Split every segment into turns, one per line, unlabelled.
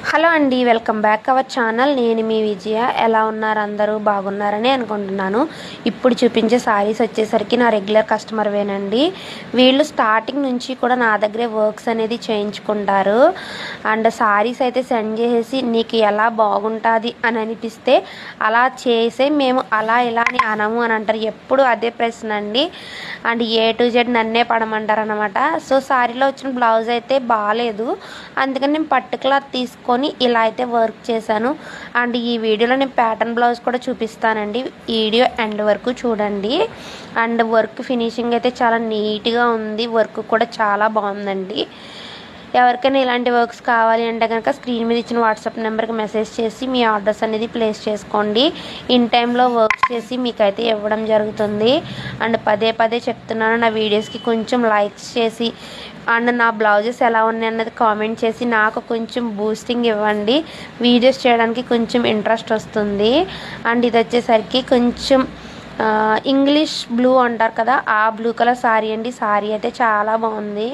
Hello అండి, welcome back our channel. నేను మీ విజయ. ఎలా ఉన్నారు? అందరూ బాగున్నారని అనుకుంటున్నాను. ఇప్పుడు చూపించే సారీస్ వచ్చేసరికి నా రెగ్యులర్ కస్టమర్వేనండి. వీళ్ళు స్టార్టింగ్ నుంచి కూడా నా దగ్గరే వర్క్స్ అనేది చేయించుకుంటారు. అండ్ సారీస్ అయితే సెండ్ చేసేసి నీకు ఎలా బాగుంటుంది అని అనిపిస్తే అలా చేసే, మేము అలా ఇలా అని అనము అని అంటారు. ఎప్పుడు అదే ప్రశ్న అండి. అండ్ ఏ టు జెడ్ నన్నే పడమంటారు అనమాట. సో సారీలో వచ్చిన బ్లౌజ్ అయితే బాగాలేదు, అందుకని నేను పట్టు క్లాత్ తీసుకొని ఇలా అయితే వర్క్ చేశాను. అండ్ ఈ వీడియోలో నేను ప్యాటర్న్ బ్లౌజ్ కూడా చూపిస్తానండి. వీడియో ఎండ్ వరకు చూడండి. అండ్ వర్క్ ఫినిషింగ్ అయితే చాలా నీట్గా ఉంది. వర్క్ కూడా చాలా బాగుందండి. ఎవరికైనా ఇలాంటి వర్క్స్ కావాలి అంటే కనుక స్క్రీన్ మీద ఇచ్చిన వాట్సాప్ నెంబర్కి మెసేజ్ చేసి మీ ఆర్డర్స్ అనేది ప్లేస్ చేసుకోండి. ఇన్ టైంలో వర్క్ చేసి మీకైతే ఇవ్వడం జరుగుతుంది. అండ్ పదే పదే చెప్తున్నాను, నా వీడియోస్కి కొంచెం లైక్స్ చేసి అండ్ నా బ్లౌజెస్ ఎలా ఉన్నాయి అన్నది కామెంట్ చేసి నాకు కొంచెం బూస్టింగ్ ఇవ్వండి. వీడియోస్ చేయడానికి కొంచెం ఇంట్రెస్ట్ వస్తుంది. అండ్ ఇది వచ్చేసరికి కొంచెం ఇంగ్లీష్ బ్లూ అంటారు కదా, ఆ బ్లూ కలర్ సారీ అండి. సారీ అయితే చాలా బాగుంది.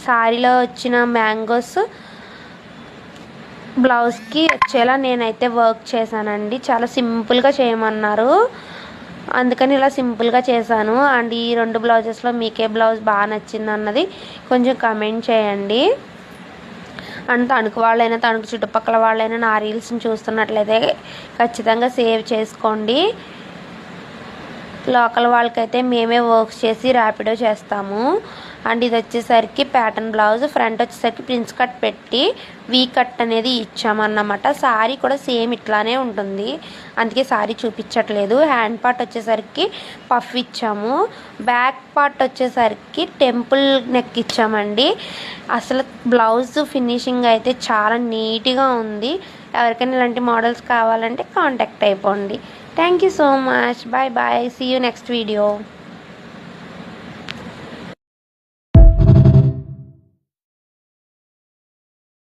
సారీలో వచ్చిన మ్యాంగోస్ బ్లౌజ్కి వచ్చేలా నేనైతే వర్క్ చేశానండి. చాలా సింపుల్గా చేయమన్నారు, అందుకని ఇలా సింపుల్గా చేశాను. అండ్ ఈ రెండు బ్లౌజెస్లో మీకే బ్లౌజ్ బాగా నచ్చింది అన్నది కొంచెం కమెంట్ చేయండి. అండ్ తణుకు వాళ్ళైనా, తణుకు చుట్టుపక్కల వాళ్ళైనా నా రీల్స్ని చూస్తున్నట్లయితే ఖచ్చితంగా సేవ్ చేసుకోండి. లోకల్ వాళ్ళకైతే మేమే వర్క్ చేసి ర్యాపిడో చేస్తాము. అండ్ ఇది వచ్చేసరికి ప్యాటర్న్ బ్లౌజ్. ఫ్రంట్ వచ్చేసరికి ప్రిన్స్ కట్ పెట్టి వీ కట్ అనేది ఇచ్చామన్నమాట. సారీ కూడా సేమ్ ఇట్లానే ఉంటుంది, అందుకే సారీ చూపించట్లేదు. హ్యాండ్ పార్ట్ వచ్చేసరికి పఫ్ ఇచ్చాము. బ్యాక్ పార్ట్ వచ్చేసరికి టెంపుల్ నెక్ ఇచ్చామండి. అసలు బ్లౌజ్ ఫినిషింగ్ అయితే చాలా నీట్గా ఉంది. ఎవరికైనా ఇలాంటి మోడల్స్ కావాలంటే కాంటాక్ట్ అయిపోండి. Thank you so much. Bye bye. See you next video.